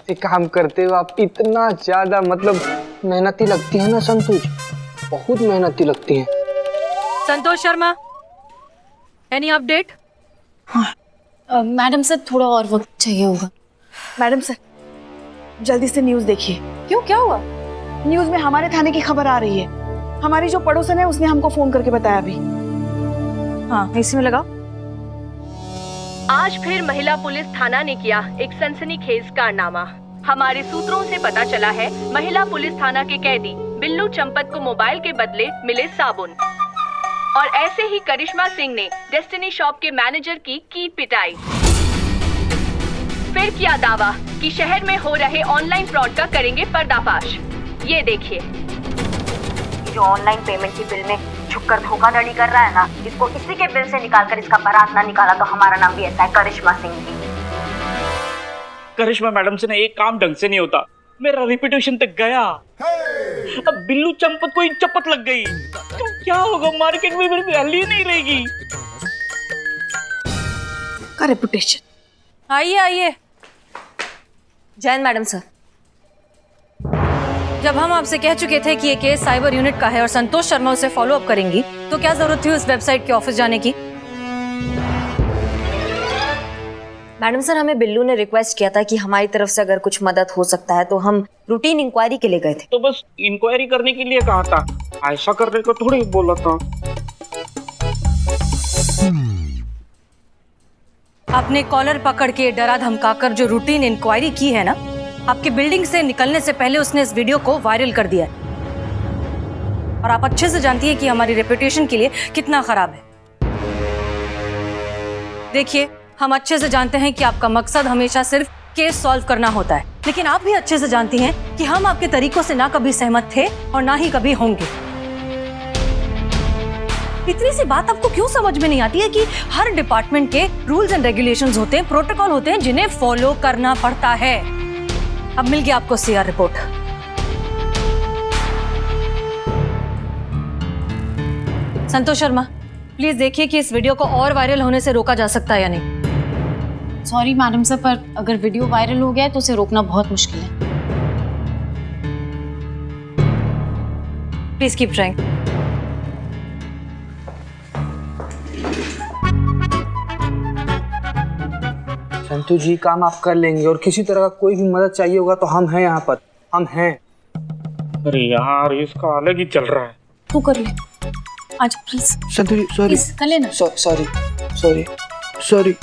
एक काम करते हो आप, इतना ज्यादा मतलब मेहनती लगती है ना संतोष, बहुत मेहनती लगती है। Santosh Sharma, any update? हाँ मैडम सर, थोड़ा और वक्त चाहिए होगा। मैडम सर जल्दी से न्यूज़ देखिए। क्यों, क्या हुआ? न्यूज़ में हमारे थाने की खबर आ रही है। हमारी जो पड़ोसन है उसने हमको फोन करके बताया अभी। हाँ इसी में लगाओ। आज फिर महिला पुलिस थाना ने किया एक सनसनीखेज कारनामा। हमारे सूत्रों से पता चला है महिला पुलिस थाना के कैदी बिल्लू चंपत को मोबाइल के बदले मिले साबुन। और ऐसे ही करिश्मा सिंह ने डेस्टिनी शॉप के मैनेजर की पिटाई। फिर किया दावा कि शहर में हो रहे ऑनलाइन फ्रॉड का करेंगे पर्दाफाश। ये देखिए, जो ऑनलाइन पेमेंट की बिल में छुपकर धोखाधड़ी कर रहा है ना, इसको इसी के बिल से निकालकर इसका बारात ना निकाला तो हमारा नाम भी ऐसा है, करिश्मा सिंह जी। करिश्मा मैडम से ना एक काम ढंग से नहीं होता, मेरा रेपुटेशन तक गया। अब बिल्लू चंपत को चपत लग गई तो क्या होगा, मार्केट में मेरी वैल्यू नहीं रहेगी। का रेपुटेशन। आइए आइए। जैन मैडम सर, जब हम आपसे कह चुके थे कि ये केस साइबर यूनिट का है और संतोष शर्मा उसे फॉलो अप करेंगी, तो क्या जरूरत थी उस वेबसाइट के ऑफिस जाने की? मैडम सर हमें बिल्लू ने रिक्वेस्ट किया था कि हमारी तरफ से अगर कुछ मदद हो सकता है तो हम रूटीन इंक्वायरी के लिए गए थे। तो बस इंक्वायरी करने के लिए कहा था, ऐसा करने को थोड़ी बोला था। आपने कॉलर पकड़ के डरा धमकाकर जो रूटीन इंक्वायरी की है ना, आपके बिल्डिंग से निकलने से पहले उसने इस वीडियो को वायरल कर दिया है। और आप अच्छे से जानती है कि हमारी रेपुटेशन के लिए कितना खराब है। देखिए, हम अच्छे से जानते हैं कि आपका मकसद हमेशा सिर्फ केस सॉल्व करना होता है, लेकिन आप भी अच्छे से जानती हैं कि हम आपके तरीकों से ना कभी सहमत थे और ना ही कभी होंगे। इतनी सी बात आपको क्यों समझ में नहीं आती है कि हर डिपार्टमेंट के रूल्स एंड रेगुलेशंस होते हैं, प्रोटोकॉल होते हैं जिन्हें फॉलो करना पड़ता है। अब मिल गया आपको CR report. Santosh Sharma, please देखिए कि इस वीडियो को और वायरल होने से रोका जा सकता है या नहीं। सॉरी मैडम सर, पर अगर वीडियो वायरल हो गया है तो उसे रोकना बहुत मुश्किल है। Please keep trying. Santosh ji काम आप कर लेंगे, और किसी तरह का कोई भी मदद चाहिए होगा तो हम हैं यहाँ पर, हम हैं। अरे यार इसका अलग ही चल रहा है। तू कर ले आज प्लीज। संतोष जी सॉरी, कर लेना। Sorry sorry sorry.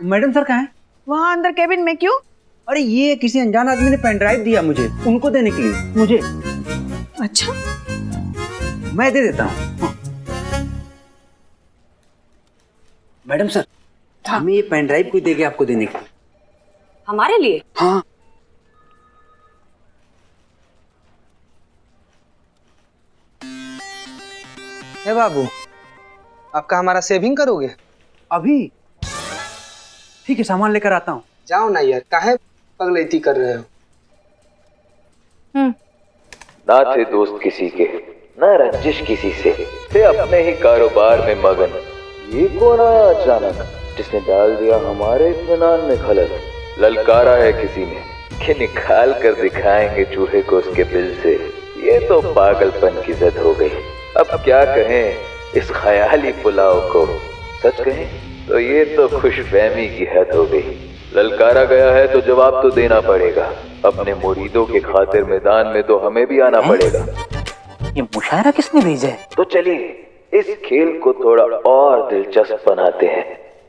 Madam sir कहाँ हैं? वहाँ अंदर केबिन में। क्यों? अरे ये किसी अनजान आदमी ने पेन ड्राइव दिया मुझे, उनको देने के लिए। मुझे अच्छा मैं दे देता हूँ। हाँ। मैडम सर हमें ये पेन ड्राइव कोई देगा आपको देने के लिए। हमारे लिए? हाँ हे बाबू, आपका हमारा सेविंग करोगे? अभी ठीक है, सामान लेकर आता हूँ। जाओ ना यार, काहे पगलैती कर रहे हो? ना थे दोस्त किसी के, ना रंजिश किसी से, थे अपने ही कारोबार में मगन। ये कौन आया अचानक जिसने डाल दिया हमारे इत्मीनान में खलल। ललकारा है किसी ने कि निकाल कर दिखाएंगे चूहे को उसके बिल से। ये तो पागलपन की जद हो गई। अब क्या कहें इस ख्याली पुलाव को, सच कहें तो ये तो खुशफहमी की हद हो गई। ललकारा गया है तो जवाब तो देना पड़ेगा। अपने मुरीदों के खातिर मैदान में तो हमें भी आना पड़ेगा। ये मुशायरा किसने भेजा है? तो चलिए इस खेल को थोड़ा और दिलचस्प बनाते हैं।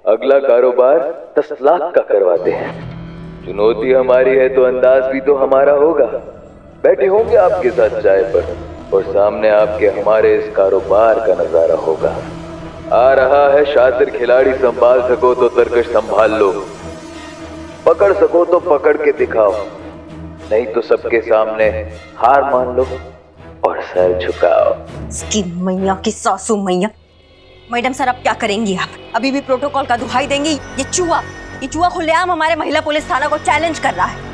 अगला कारोबार 10 लाख का करवाते हैं। चुनौती हमारी है तो अंदाज भी तो हमारा होगा। बैठे होंगे आपके साथ चाय पर और सामने आपके हमारे इस कारोबार का नजारा होगा। आ रहा है शातिर खिलाड़ी, संभाल सको तो तरकश संभाल लो, पकड़ सको तो पकड़ के दिखाओ, नहीं तो सबके सामने हार मान लो और सर झुकाओ। इसकी मैया की सासू मैया। मैडम सर अब क्या करेंगी आप? अभी भी प्रोटोकॉल का दुहाई देंगी? ये चूहा खुलेआम हमारे महिला पुलिस थाना को चैलेंज कर रहा है।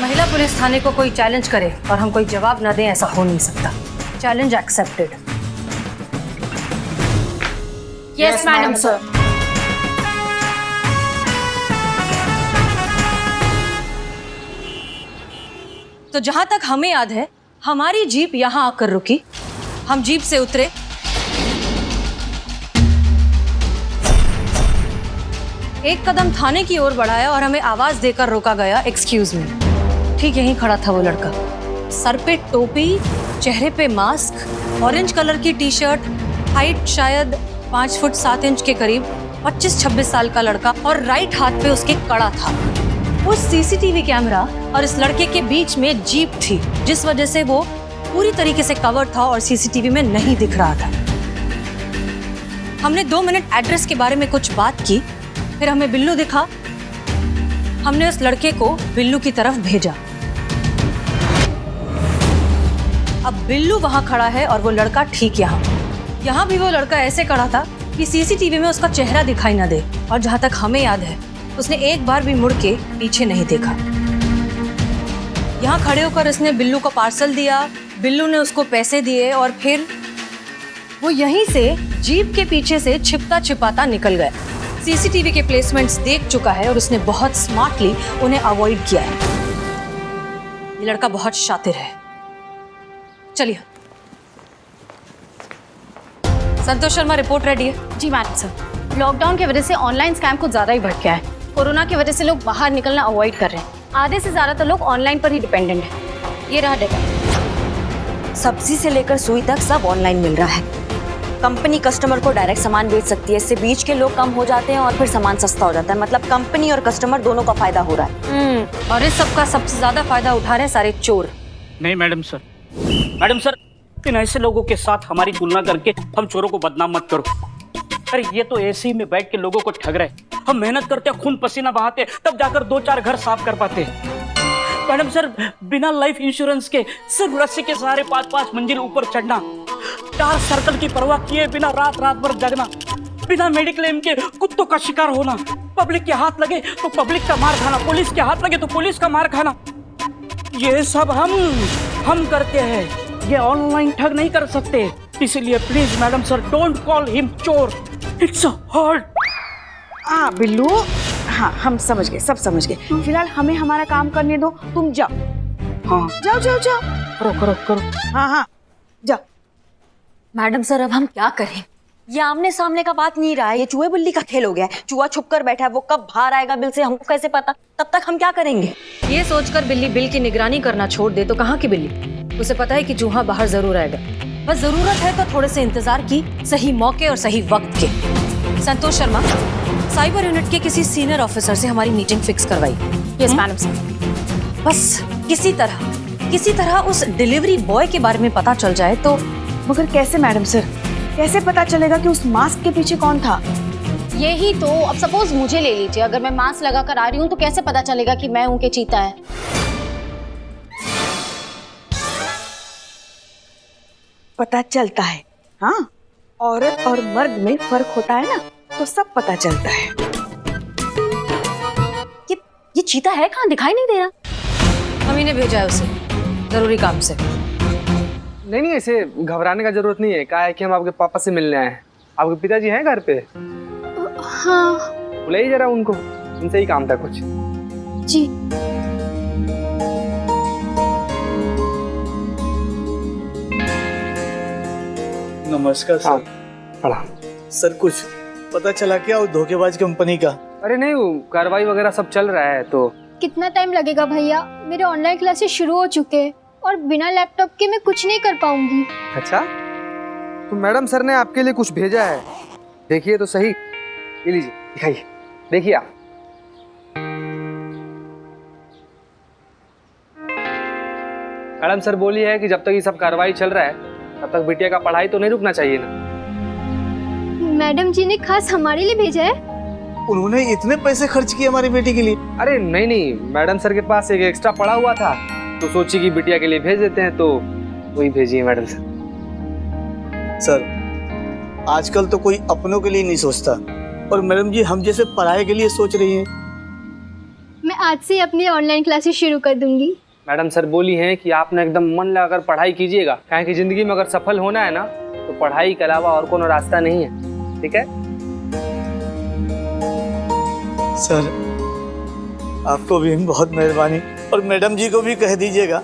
महिला पुलिस थाने को कोई चैलेंज करे और हम कोई जवाब ना दें, ऐसा हो नहीं सकता। Challenge accepted. Yes madam sir. तो जहां तक हमें याद है हमारी जीप यहां आकर रुकी, हम जीप से उतरे, एक कदम थाने की ओर बढ़ाया और हमें आवाज देकर रोका गया, एक्सक्यूज मी। ठीक यहीं खड़ा था वो लड़का, सर पे टोपी, चेहरे पे मास्क, ऑरेंज कलर की टी शर्ट, हाइट शायद 5 फुट 7 इंच के करीब, 25-26 साल का लड़का, और राइट हाथ पे उसके कड़ा था। उस सीसीटीवी कैमरा और इस लड़के के बीच में जीप थी, जिस वजह से वो पूरी तरीके से कवर था और सीसीटीवी में नहीं दिख रहा था। हमने 2 मिनट एड्रेस के बारे में कुछ बात की, फिर हमें बिल्लू दिखा, हमने उस लड़के को बिल्लू की तरफ भेजा। अब बिल्लू वहां खड़ा है और वो लड़का ठीक यहाँ भी वो लड़का ऐसे खड़ा था कि सीसीटीवी में उसका चेहरा दिखाई ना दे, और जहां तक हमें याद है उसने एक बार भी मुड़ के पीछे नहीं देखा। यहाँ खड़े होकर उसने बिल्लू को पार्सल दिया, बिल्लू ने उसको पैसे दिए और फिर वो यहीं से जीप के पीछे से छिपता छिपाता निकल गया। सीसीटीवी के प्लेसमेंट्स देख चुका है और उसने बहुत स्मार्टली उन्हें अवॉइड किया है। ये लड़का बहुत शातिर है। चलिए, संतोष शर्मा, रिपोर्ट रेडी है? जी मैडम सर। लॉकडाउन की वजह से ऑनलाइन स्कैम कुछ ज़्यादा ही बढ़ गया है। कोरोना की वजह से लोग बाहर निकलना अवॉइड कर रहे हैं। आधे से ज़्यादातर लोग ऑनलाइन पर ही डिपेंडेंट है। ये रहा डेटा। सब्जी से लेकर सुई तक सब ऑनलाइन मिल रहा है। कंपनी कस्टमर को डायरेक्ट सामान बेच सकती है, इससे बीच के लोग कम हो जाते हैं और फिर सामान सस्ता हो जाता है। मतलब कंपनी और कस्टमर दोनों का फायदा हो रहा है। और इस सब का सबसे ज्यादा फायदा उठा रहे हैं सारे चोर। नहीं मैडम सर, इन ऐसे लोगों के साथ हमारी तुलना करके हम चोरों को बदनाम मत करो। अरे ये तो एसी में बैठ के लोगों को ठग रहे। हम मेहनत करते, खून पसीना बहाते, तब जाकर 2-4 घर साफ कर पाते। मैडम सर, बिना लाइफ इंश्योरेंस के सिर्फ रस्सी के सहारे 5-5 मंजिल ऊपर चढ़ना, डार्क सर्कल की परवाह किए बिना रात भर जगना, बिना मेडिक्लेम के कुत्तों का शिकार होना, पब्लिक के हाथ लगे तो पब्लिक का मार खाना, पुलिस के हाथ लगे तो पुलिस का मार खाना, ये सब हम करते हैं। ये ऑनलाइन ठग नहीं कर सकते। इसीलिए please madam sir, don't call him चोर, इट्स हार्ड। हाँ बिल्लू, हाँ हम समझ गए, सब समझ गए। फिलहाल हमें हमारा काम करने दो, तुम जाओ। हाँ जाओ। करो। हाँ जाओ। मैडम सर, अब हम क्या करें? ये आमने सामने का बात नहीं रहा है, ये चूहे बिल्ली का खेल हो गया है। चूहा छुप कर बैठा है, वो कब बाहर आएगा बिल से हमको कैसे पता? तब तक हम क्या करेंगे? ये सोचकर बिल्ली बिल की निगरानी करना छोड़ दे तो कहाँ की बिल्ली? उसे पता है कि चूहा बाहर जरूर आएगा, बस जरूरत है तो थोड़े से इंतजार की, सही मौके और सही वक्त के। संतोष शर्मा, साइबर यूनिट के किसी सीनियर ऑफिसर से हमारी मीटिंग फिक्स करवाई। Yes madam sir. बस किसी तरह उस डिलीवरी बॉय के बारे में पता चल जाए तो। मगर कैसे मैडम सर? कैसे पता चलेगा कि उस मास्क के पीछे कौन था? यही तो। अब सपोज मुझे ले लीजिए, अगर मैं मास्क लगा कर आ रही हूँ तो कैसे पता चलेगा कि मैं हूँ कि चीता है? पता चलता है। हाँ, औरत और मर्द में फर्क होता है ना, तो सब पता चलता है। ये चीता है कहाँ? दिखाई नहीं दे रहा। हम इन्हें भेजा है उसे जरूरी काम से। नहीं, ऐसे घबराने का जरूरत नहीं है। कहा है कि हम आपके पापा से मिलने आए हैं। आपके पिताजी हैं घर पे? हाँ। बुलाइए जरा उनको, उनसे ही काम था कुछ। जी। नमस्कार सर। प्रणाम सर, कुछ पता चला क्या उस धोखेबाज कंपनी का? अरे नहीं, वो कार्रवाई वगैरह सब चल रहा है। तो कितना टाइम लगेगा भैया? मेरे ऑनलाइन क्लासेस शुरू हो चुके हैं और बिना लैपटॉप के मैं कुछ नहीं कर पाऊंगी। अच्छा, तो मैडम सर ने आपके लिए कुछ भेजा है, देखिए तो सही। ये लीजिए, दिखाइए, देखिए आप। मैडम सर बोली है कि जब तक ये सब कार्रवाई चल रहा है तब तक बिटिया का पढ़ाई तो नहीं रुकना चाहिए ना। मैडम जी ने खास हमारे लिए भेजा है? उन्होंने इतने पैसे खर्च किए हमारी बेटी के लिए? अरे नहीं, मैडम सर के पास एक एक्स्ट्रा पड़ा हुआ था तो सोची कि बिटिया के लिए भेज देते हैं, तो वही भेजी है मैडम सर। सर, आजकल तो कोई अपनों के लिए नहीं सोचता, और मैडम जी हम जैसे पढ़ाई के लिए सोच रही हैं। मैं आज से अपनी ऑनलाइन क्लासेस शुरू कर दूंगी। मैडम सर बोली हैं कि आप ना एकदम मन लगाकर पढ़ाई कीजिएगा, काहे कि जिंदगी में अगर सफल होना है ना तो पढ़ाई के अलावा और कोनो रास्ता नहीं है। ठीक है सर, आपको भी बहुत मेहरबानी, और मैडम जी को भी कह दीजिएगा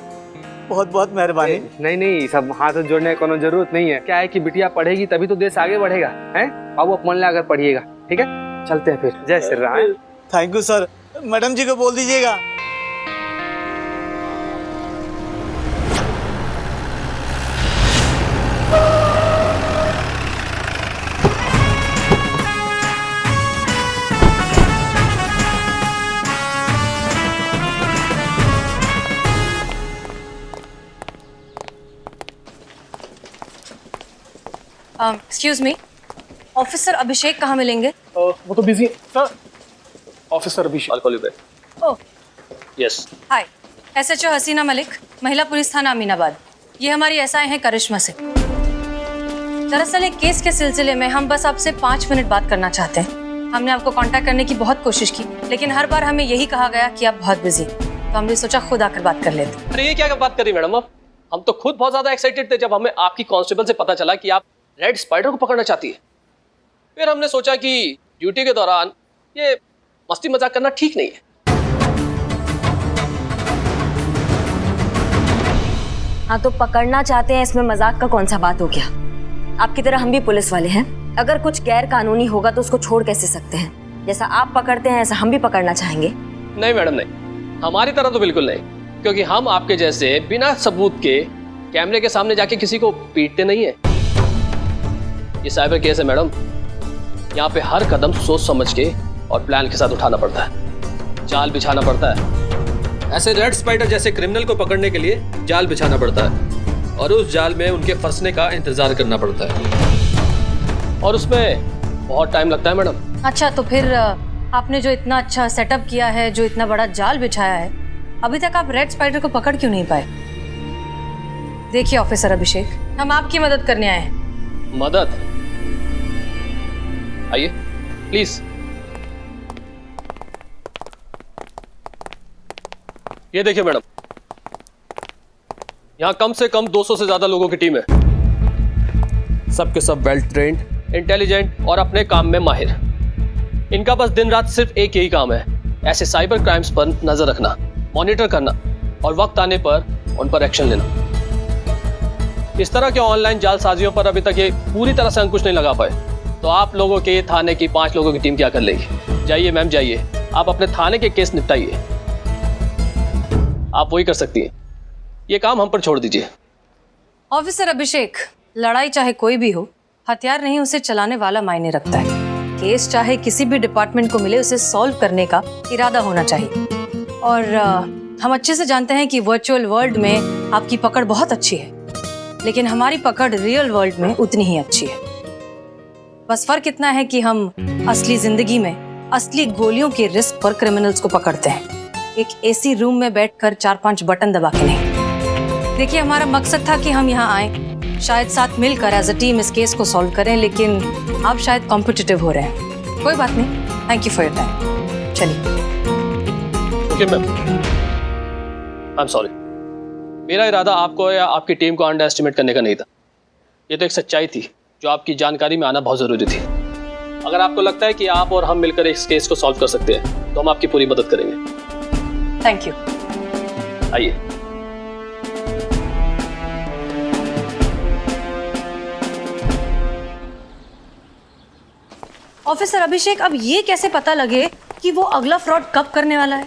बहुत बहुत मेहरबानी। नहीं नहीं, सब हाथ जोड़ने की कोनो जरूरत नहीं है। क्या है कि बिटिया पढ़ेगी तभी तो देश आगे बढ़ेगा, हैं? बाबू आप मन लगा कर पढ़िएगा, ठीक है? चलते हैं फिर। जय Shri Ram. Thank you sir. Madam ji को बोल दीजिएगा। एक्सक्यूज मी, ऑफिसर अभिषेक कहाँ मिलेंगे? वो तो busy sir. Officer Abhishek. I'll call you back. Oh Yes. Hi, SHO हसीना मलिक, महिला पुलिस थाना अमीनाबाद। ये हमारी एसआई हैं करिश्मा से। दरअसल एक केस के सिलसिले में हम बस आपसे 5 मिनट बात करना चाहते हैं। हमने आपको कांटेक्ट करने की बहुत कोशिश की, लेकिन हर बार हमें यही कहा गया कि आप बहुत बिजी, तो हमने सोचा खुद आकर बात कर लेते। अरे ये क्या बात कर रही मैडम आप? हम तो खुद बहुत ज्यादा एक्साइटेड थे जब हमें आपकी कांस्टेबल से पता चला कि आप रेड स्पाइडर को पकड़ना चाहती है। फिर हमने सोचा कि ड्यूटी के दौरान ये मस्ती मजाक करना ठीक नहीं है। हाँ तो पकड़ना चाहते हैं, इसमें मजाक का कौन सा बात हो गया? आपकी तरह हम भी पुलिस वाले हैं। अगर कुछ गैर कानूनी होगा तो उसको छोड़ कैसे सकते हैं? जैसा आप पकड़ते हैं ऐसा हम भी पकड़ना चाहेंगे। नहीं मैडम नहीं, हमारी तरह तो बिल्कुल नहीं, क्योंकि हम आपके जैसे बिना सबूत के कैमरे के सामने जाके किसी को पीटते नहीं है। ये साइबर केस है मैडम, यहाँ पे हर कदम सोच समझ के और प्लान के साथ उठाना पड़ता है, जाल बिछाना पड़ता है। ऐसे रेड स्पाइडर जैसे क्रिमिनल को पकड़ने के लिए जाल बिछाना पड़ता है और उस जाल में उनके फंसने का इंतजार करना पड़ता है और उसमें बहुत टाइम लगता है मैडम। अच्छा, तो फिर आपने जो इतना अच्छा सेटअप किया है, जो इतना बड़ा जाल बिछाया है, अभी तक आप रेड स्पाइडर को पकड़ क्यों नहीं पाए? देखिए ऑफिसर अभिषेक, हम आपकी मदद करने आए हैं। मदद? आइए प्लीज। ये देखिए मैडम, यहां कम से कम 200 से ज्यादा लोगों की टीम है। सबके सब वेल ट्रेन्ड, इंटेलिजेंट और अपने काम में माहिर। इनका बस दिन रात सिर्फ एक यही काम है, ऐसे साइबर क्राइम्स पर नजर रखना, मॉनिटर करना और वक्त आने पर उन पर एक्शन लेना। इस तरह के ऑनलाइन जालसाजियों पर अभी तक ये पूरी तरह से अंकुश नहीं लगा पाए, तो आप लोगों के थाने की 5 लोगों की टीम क्या कर लेगी? जाइए मैम जाइए, आप अपने थाने के केस निपटाइए। आप वही कर सकती हैं, ये काम हम पर छोड़ दीजिए। ऑफिसर अभिषेक, लड़ाई चाहे कोई भी हो, हथियार नहीं उसे चलाने वाला मायने रखता है। केस चाहे किसी भी डिपार्टमेंट को मिले, उसे सॉल्व करने का इरादा होना चाहिए। और हम अच्छे से जानते हैं कि वर्चुअल वर्ल्ड में आपकी पकड़ बहुत अच्छी है, लेकिन हमारी पकड़ रियल वर्ल्ड में उतनी ही अच्छी है। बस फर्क इतना है कि हम असली जिंदगी में असली गोलियों के रिस्क पर क्रिमिनल्स को पकड़ते हैं, एक एसी रूम में बैठकर 4-5 बटन दबा के नहीं। देखिए, हमारा मकसद था कि हम यहाँ आए, शायद साथ मिलकर एज अ टीम इस केस को सॉल्व करें, लेकिन आप शायद कॉम्पिटिटिव हो रहे हैं। कोई बात नहीं, thank you for your time. चलिए। Okay ma'am, I am sorry. मेरा इरादा आपको या आपकी टीम को अंडर एस्टिमेट करने का नहीं था। ये तो एक सच्चाई थी जो आपकी जानकारी में आना बहुत जरूरी थी। अगर आपको लगता है कि आप और हम मिलकर इस केस को सॉल्व कर सकते हैं तो हम आपकी पूरी मदद करेंगे। Thank you. आइए। ऑफिसर अभिषेक, अब ये कैसे पता लगे कि वो अगला फ्रॉड कब करने वाला है?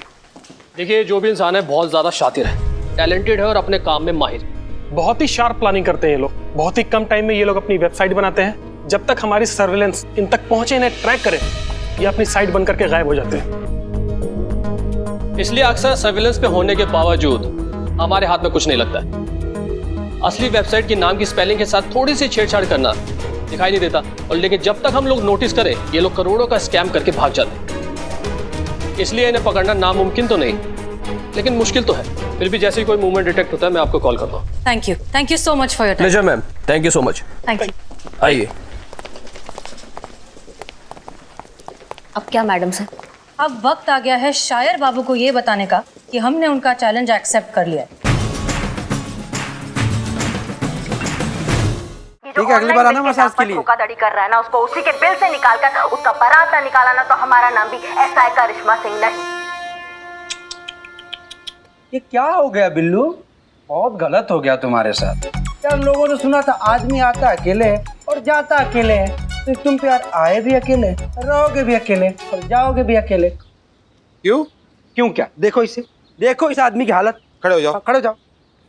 देखिए, जो भी इंसान है बहुत ज्यादा शातिर है, टैलेंटेड है और अपने काम में माहिर। बहुत ही शार्प प्लानिंग करते हैं ये लोग। बहुत ही कम टाइम में ये लोग अपनी वेबसाइट बनाते हैं। जब तक हमारी सर्विलेंस इन तक पहुंचे, इन्हें ट्रैक करे, ये अपनी साइट बंद करके गायब हो जाते हैं। इसलिए अक्सर सर्विलेंस पे होने के बावजूद हमारे हाथ में कुछ नहीं लगता है। असली वेबसाइट के नाम की स्पेलिंग के साथ थोड़ी सी छेड़छाड़ करना दिखाई नहीं देता, और लेकिन जब तक हम लोग नोटिस करें, ये लोग करोड़ों का स्कैम करके भाग जाते हैं। इसलिए इन्हें पकड़ना नामुमकिन तो नहीं, लेकिन मुश्किल तो है। फिर भी जैसे ही कोई मूवमेंट डिटेक्ट होता है मैं आपको कॉल करता हूँ। Thank you so much for your time. Pleasure ma'am, thank you so much. Thank you. आइए। अब क्या मैडम सर? अब वक्त आ गया है शायर बाबू को ये बताने का कि हमने उनका चैलेंज एक्सेप्ट कर लिया है। ठीक है, अगली बार आना मसाज के लिए। धोखाधड़ी कर रहा है ना, उसको उसी के बिल से निकालकर उसका बारात ना निकाला ना, तो हमारा नाम भी एसआई करिश्मा सिंह नहीं। ये क्या हो गया बिल्लू? बहुत गलत हो गया तुम्हारे साथ। यार लोगों ने सुना था आदमी आता अकेले है और जाता अकेले है, तो तुम तो यार आए भी अकेले, रहोगे भी अकेले और जाओगे भी अकेले। क्यों? क्यों क्या? देखो इसे, देखो इस आदमी की हालत। खड़े हो जाओ। खड़े हो जाओ।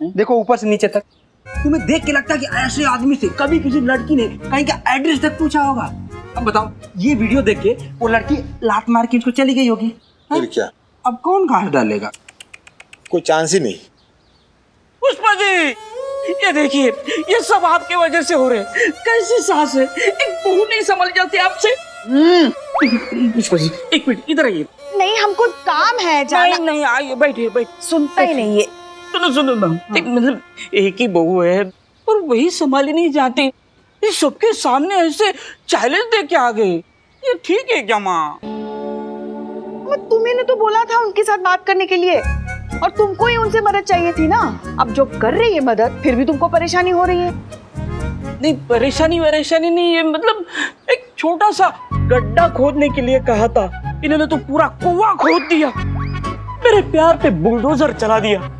देखो ऊपर से नीचे तक। तुम्हें देख के लगता है कि ऐसे आदमी से कभी किसी लड़की ने कहीं का एड्रेस तक पूछा होगा? अब बताओ, ये वीडियो देख के वो लड़की लात मार के इसको चली गई होगी। फिर क्या? अब कौन घाट डालेगा? कोई चांस ही नहीं। पुष्पा जी, ये देखिए, ये सब आपके वजह से हो रहे। कैसी सास है, एक बहू नहीं संभल जाती आपसे। पुष्पा जी, एक मिनट इधर आइए। नहीं, हमको काम है जाना। नहीं आइए, बैठिए बैठिए। सुनता ही नहीं है। सुनो ना, मतलब एक ही बहू है और वही संभाली नहीं जाती, इस सबके सामने ऐसे चैलेंज दे के आ गए, ये ठीक है क्या माँ? तुम्हें तो बोला था उनके साथ बात करने के लिए, और तुमको ही उनसे मदद चाहिए थी ना। अब जो कर रही है मदद, फिर भी तुमको परेशानी हो रही है। नहीं, परेशानी नहीं है, मतलब एक छोटा सा गड्ढा खोदने के लिए कहा था, इन्होंने तो पूरा कुआं खोद दिया, मेरे प्यार पे बुलडोजर चला दिया।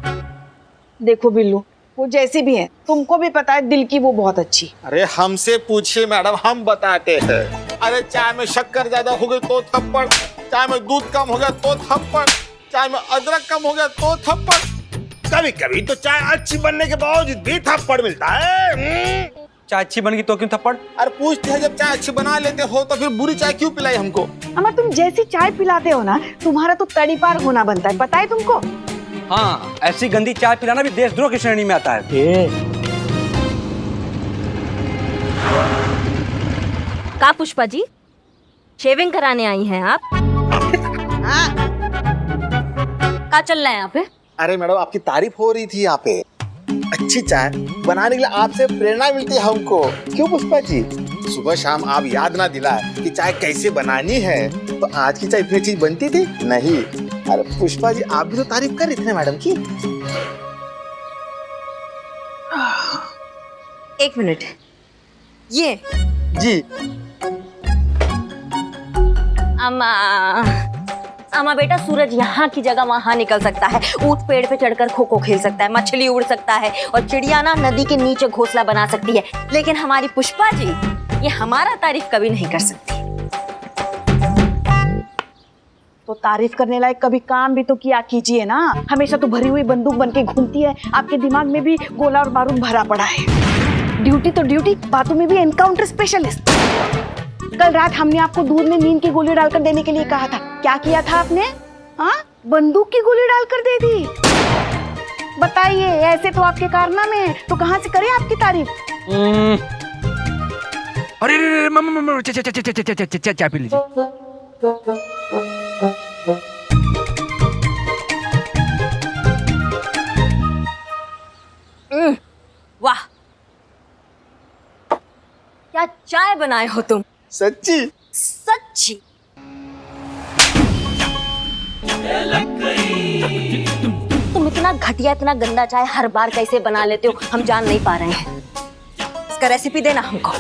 देखो बिल्लू, वो जैसी भी है, तुमको भी पता है दिल की वो बहुत अच्छी। अरे हमसे पूछिए मैडम, हम बताते हैं। अरे चाय में शक्कर ज्यादा हो गई तो थप्पड़, चाय में दूध कम हो गया तो थप्पड़, चाय में अदरक कम हो गया तो थप्पड़, कभी कभी तो चाय अच्छी बनने के बावजूद भी थप्पड़ मिलता है। चाय अच्छी बन गई तो क्यों थप्पड़? अरे पूछते हैं, जब चाय अच्छी बना लेते हो तो फिर बुरी चाय क्यों पिलाई हमको? अमर, तुम जैसी चाय पिलाते हो ना, तुम्हारा तो तड़ी पार होना बनता है, पता है तुमको? हाँ, ऐसी गंदी चाय पिलाना भी देशद्रोह की श्रेणी में आता है। का पुष्पा जी, शेविंग कराने आई हैं आप? क्या चल रहा है यहाँ पे? अरे मैडम, आपकी तारीफ हो रही थी यहाँ पे। अच्छी चाय बनाने के लिए आपसे प्रेरणा मिलती है हमको, क्यों पुष्पा जी? सुबह शाम आप याद ना दिलाए कि चाय कैसे बनानी है, तो आज की चाय इतनी चीज बनती थी नहीं। अरे पुष्पा जी, आप भी तो तारीफ कर रही थी ना मैडम की। एक मिनट, ये जी अमा बेटा, सूरज यहाँ की जगह वहाँ निकल सकता है, ऊंट पेड़ पे चढ़कर खो खो खेल सकता है, मछली उड़ सकता है, और चिड़िया ना नदी के नीचे घोंसला बना सकती है, लेकिन हमारी पुष्पा जी ये हमारा तारीफ कभी नहीं कर सकती। तो तारीफ करने लायक कभी काम भी तो किया कीजिए ना। हमेशा तो भरी हुई बंदूक बन के घूमती है, आपके दिमाग में भी गोला और बारूद भरा पड़ा है। ड्यूटी तो ड्यूटी, बातों में भी एनकाउंटर स्पेशलिस्ट। कल रात हमने आपको दूध में नींद की गोली डालकर देने के लिए कहा था, क्या किया था आपने? हाँ, बंदूक की गोली डालकर दे दी। बताइए, ऐसे तो आपके कारनामे हैं, तो कहाँ से करें आपकी तारीफ? अरे मम्मा, चाय पी लीजिए। वाह, क्या चाय बनाए हो तुम! सच्ची? सच्ची। तुम इतना घटिया, इतना गंदा चाय हर बार कैसे बना लेते हो, हम जान नहीं पा रहे हैं। इसका रेसिपी देना हमको।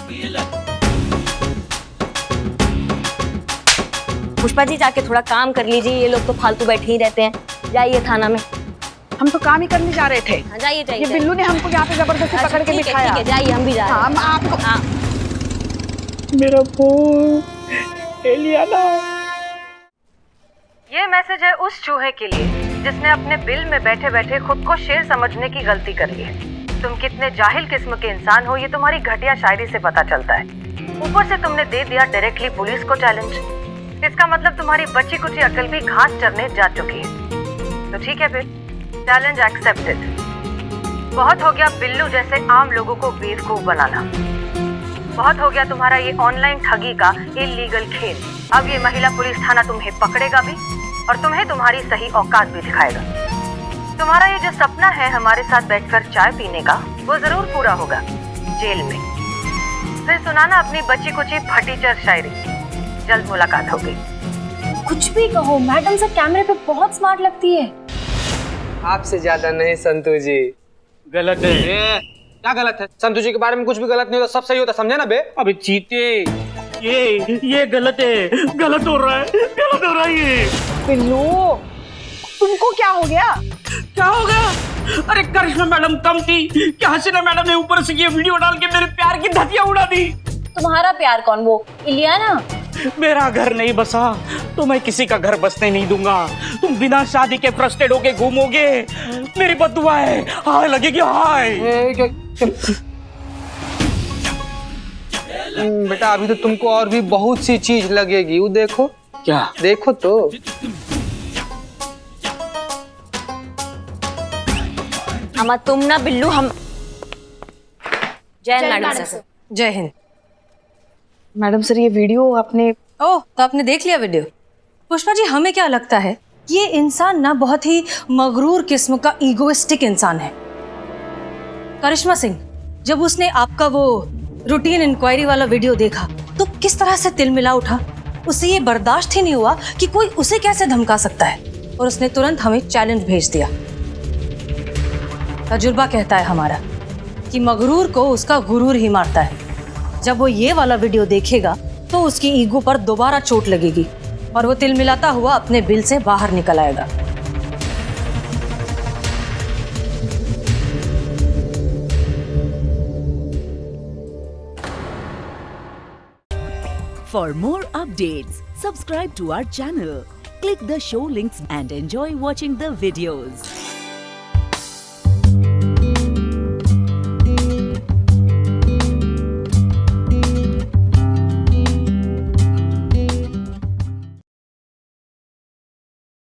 पुष्पा जी, जाके थोड़ा काम कर लीजिए, ये लोग तो फालतू बैठे ही रहते हैं। जाइए थाना में। हम तो काम ही करने जा रहे थे। हाँ, जाइए जाइए। ये बिल्लू ने हमको यहाँ पे जबरदस्ती पकड़ के बिठाया। ठीक है, जाइए, हम भी जा रहे हैं। हम आपको मेरा फोन एलियाना। ये मैसेज है उस चूहे के लिए जिसने अपने बिल में बैठे बैठे खुद को शेर समझने की गलती करी है। तुम कितने जाहिल किस्म के इंसान हो, ये तुम्हारी घटिया शायरी से पता चलता है। ऊपर से तुमने दे दिया डायरेक्टली पुलिस को चैलेंज। इसका मतलब तुम्हारी बच्ची कुछ अकल भी घास चरने जा चुकी है। तो ठीक है फिर, चैलेंज एक्सेप्टेड। बहुत हो गया बिल्लू जैसे आम लोगों को बेवकूफ बनाना। बहुत हो गया तुम्हारा ये ऑनलाइन ठगी का इलीगल खेल। अब ये महिला पुलिस थाना तुम्हें पकड़ेगा भी और तुम्हें तुम्हारी सही औकात भी दिखाएगा। तुम्हारा ये जो सपना है हमारे साथ बैठकर चाय पीने का, वो जरूर पूरा होगा जेल में। फिर सुनाना अपनी बची कुची फटीचर शायरी। जल्द मुलाकात होगी। कुछ भी कहो, मैडम से कैमरे पे बहुत स्मार्ट लगती है। आपसे ज्यादा नहीं संतू जी। गलत है। क्या गलत है? संतू जी के बारे में कुछ भी गलत नहीं होता, सब सही होता, समझे ना बे? अबे चीते, ये गलत है, गलत हो रहा है ये। बिल्लू, तुमको क्या हो गया? क्या हो गया? अरे करिश्मा मैडम कम थी कि हसीना मैडम ने ऊपर से ये वीडियो डाल के मेरे प्यार की धतिया उड़ा दी। तुम्हारा प्यार कौन, वो इलियाना? मेरा घर नहीं बसा तो मैं किसी का घर बसने नहीं दूंगा। तुम बिना शादी के फ्रस्ट्रेट होके घूमोगे, मेरी बद्दुआ है, हाय लगेगी हाय। बेटा अभी तो तुमको और भी बहुत सी चीज लगेगी, वो देखो। क्या? देखो तो। अम्मा तुम ना बिल्लू, हम जय मैडम सर। जय हिंद। मैडम सर ये वीडियो आपने ओह, तो आपने देख लिया वीडियो? पुष्पा जी, हमें क्या लगता है ये इंसान ना बहुत ही मगरूर किस्म का ईगोइस्टिक इंसान है। करिश्मा सिंह, जब उसने आपका वो रूटीन इंक्वायरी वाला वीडियो देखा तो किस तरह से तिलमिला उठा। उसे ये बर्दाश्त ही नहीं हुआ कि कोई उसे कैसे धमका सकता है, और उसने तुरंत हमें चैलेंज भेज दिया। तजुर्बा कहता है हमारा कि मगरूर को उसका गुरूर ही मारता है। जब वो ये वाला वीडियो देखेगा तो उसकी ईगो पर दोबारा चोट लगेगी और वो तिलमिलाता हुआ अपने बिल से बाहर निकल आएगा। For more updates, subscribe to our channel, click the show links and enjoy watching the videos.